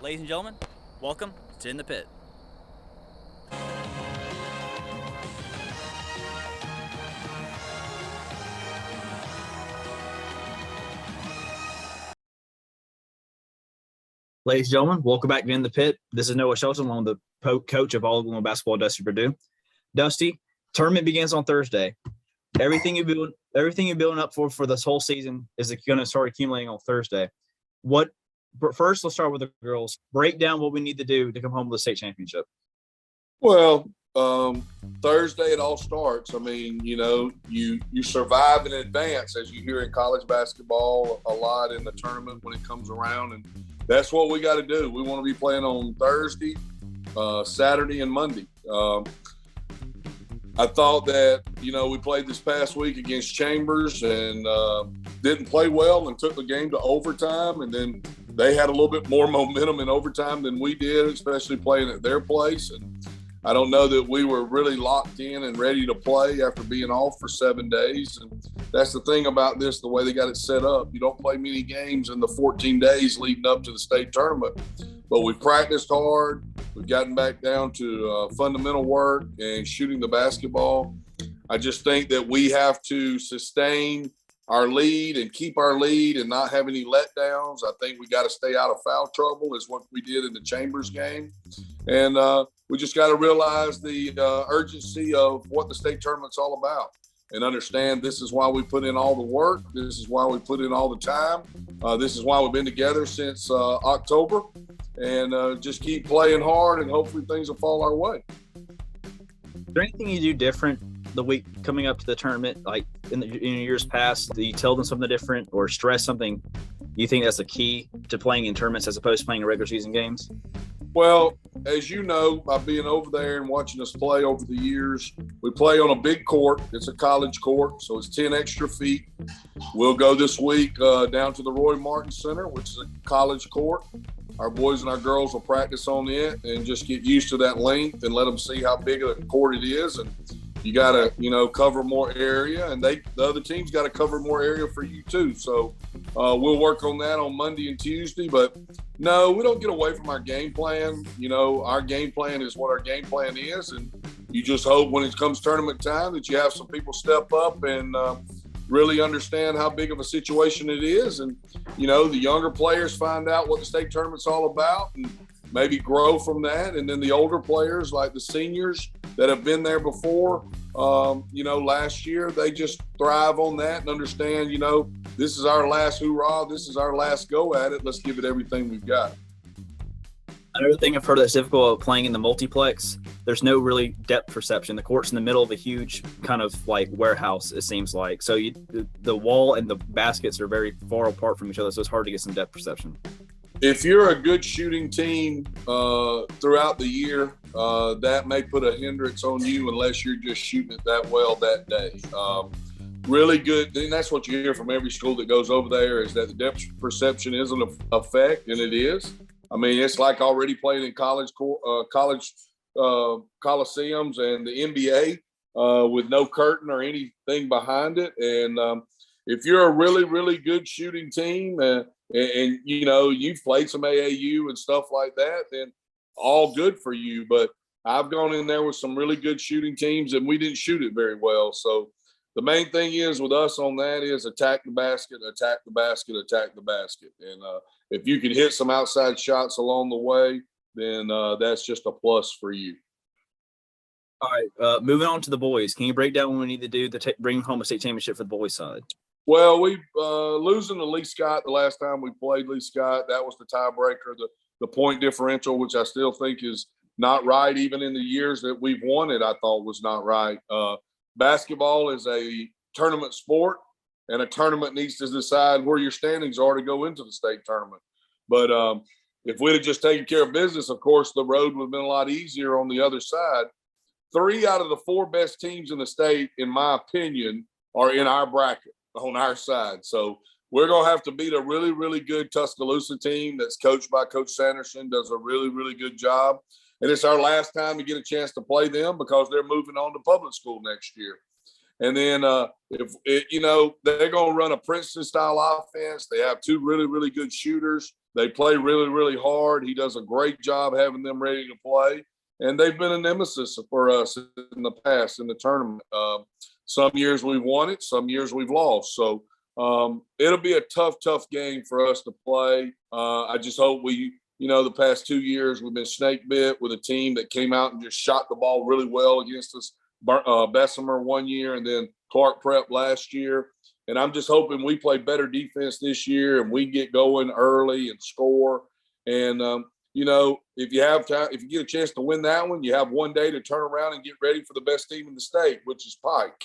Ladies and gentlemen, welcome to In the Pit. Ladies and gentlemen, welcome back to In the Pit. This is Noah Shelton, along with the coach of all women basketball, Dusty Purdue. Dusty, tournament begins on Thursday. Everything you're building up for this whole season is going to start accumulating on Thursday. First, let's start with the girls. Break down what we need to do to come home with the state championship. Well, Thursday it all starts. I mean, you survive in advance, as you hear in college basketball a lot in the tournament when it comes around, and that's what we got to do. We want to be playing on Thursday, Saturday, and Monday. I thought that, we played this past week against Chambers and didn't play well and took the game to overtime, and then they had a little bit more momentum in overtime than we did, especially playing at their place. And I don't know that we were really locked in and ready to play after being off for 7 days. And that's the thing about this, the way they got it set up. You don't play many games in the 14 days leading up to the state tournament. But we practiced hard. We've gotten back down to fundamental work and shooting the basketball. I just think that we have to sustain our lead and keep our lead and not have any letdowns. I think we got to stay out of foul trouble is what we did in the Chambers game. And we just got to realize the urgency of what the state tournament's all about and understand this is why we put in all the work. This is why we put in all the time. This is why we've been together since October, and just keep playing hard and hopefully things will fall our way. Is there anything you do different the week coming up to the tournament, like in years past? Do you tell them something different or stress something? You think that's the key to playing in tournaments as opposed to playing in regular season games? Well, as you know, by being over there and watching us play over the years, we play on a big court. It's a college court, so it's 10 extra feet. We'll go this week down to the Roy Martin Center, which is a college court. Our boys and our girls will practice on it and just get used to that length and let them see how big of a court it is. And you got to, cover more area, and the other team's got to cover more area for you too. So we'll work on that on Monday and Tuesday. But no, we don't get away from our game plan. Our game plan is what our game plan is, and you just hope when it comes tournament time that you have some people step up and really understand how big of a situation it is. And, the younger players find out what the state tournament's all about and maybe grow from that. And then the older players, like the seniors that have been there before, last year, they just thrive on that and understand, this is our last hoorah. This is our last go at it. Let's give it everything we've got. Another thing I've heard that's difficult about playing in the multiplex, there's no really depth perception. The court's in the middle of a huge kind of like warehouse, it seems like. So the wall and the baskets are very far apart from each other, so it's hard to get some depth perception. If you're a good shooting team throughout the year, that may put a hindrance on you unless you're just shooting it that well that day. Really good, and that's what you hear from every school that goes over there, is that the depth perception is an effect, and it is. I mean, it's like already playing in college coliseums and the NBA with no curtain or anything behind it. And if you're a really, really good shooting team and you've played some AAU and stuff like that, then all good for you. But I've gone in there with some really good shooting teams and we didn't shoot it very well. So the main thing is with us on that is attack the basket, attack the basket, attack the basket. And if you can hit some outside shots along the way, then that's just a plus for you. All right, moving on to the boys. Can you break down what we need to do to bring home a state championship for the boys' side? Well, we losing to Lee Scott the last time we played Lee Scott, that was the tiebreaker, the point differential, which I still think is not right. Even in the years that we've won it, I thought was not right. Basketball is a tournament sport, and a tournament needs to decide where your standings are to go into the state tournament. But if we'd have just taken care of business, of course, the road would have been a lot easier on the other side. 3 out of the 4 best teams in the state, in my opinion, are in our bracket on our side. So we're going to have to beat a really, really good Tuscaloosa team that's coached by Coach Sanderson, does a really, really good job. And it's our last time to get a chance to play them because they're moving on to public school next year. And then if it, they're going to run a Princeton-style offense. They have two really, really good shooters. They play really, really hard. He does a great job having them ready to play. And they've been a nemesis for us in the past in the tournament. Some years we've won it. Some years we've lost. So it'll be a tough game for us to play. I just hope the past 2 years we've been snake bit with a team that came out and just shot the ball really well against us. Bessemer 1 year and then Clark Prep last year. And I'm just hoping we play better defense this year and we get going early and score. And, if you have time, if you get a chance to win that one, you have 1 day to turn around and get ready for the best team in the state, which is Pike.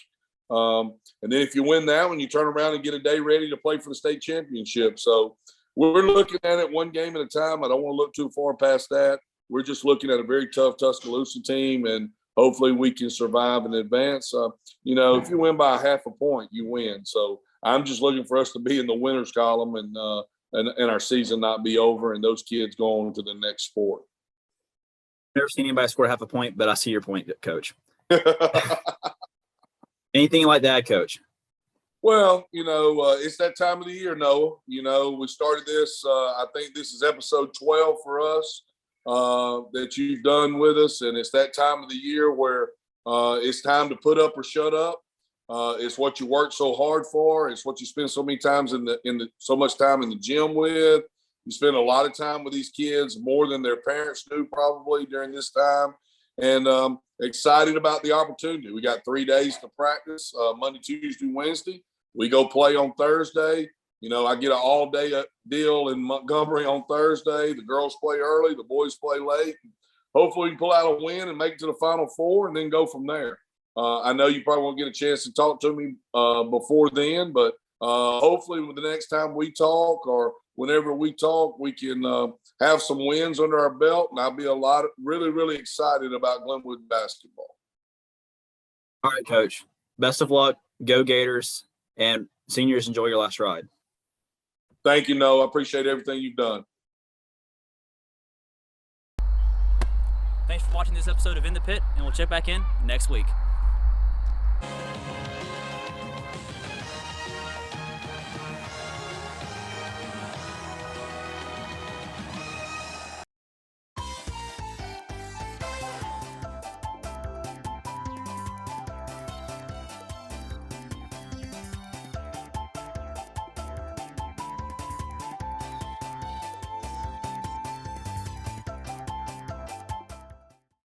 And then if you win that one, you turn around and get a day ready to play for the state championship. So we're looking at it 1 game at a time. I don't want to look too far past that. We're just looking at a very tough Tuscaloosa team, and hopefully we can survive and advance. If you win by half a point, you win. So I'm just looking for us to be in the winners column and our season not be over and those kids go on to the next sport. Never seen anybody score half a point, but I see your point, Coach. Anything like that, Coach? Well, it's that time of the year, Noah. We started this, I think this is episode 12 for us that you've done with us. And it's that time of the year where it's time to put up or shut up. It's what you work so hard for. It's what you spend so many times so much time in the gym with. You spend a lot of time with these kids, more than their parents do probably during this time. And excited about the opportunity. We got 3 days to practice, Monday, Tuesday, Wednesday. We go play on Thursday. I get an all-day deal in Montgomery on Thursday. The girls play early. The boys play late. Hopefully we can pull out a win and make it to the Final Four and then go from there. I know you probably won't get a chance to talk to me before then, but hopefully the next time we talk or whenever we talk, we can have some wins under our belt, and I'll be really, really excited about Glenwood basketball. All right, Coach. Best of luck. Go Gators. And seniors, enjoy your last ride. Thank you, Noah. I appreciate everything you've done. Thanks for watching this episode of In the Pit, and we'll check back in next week.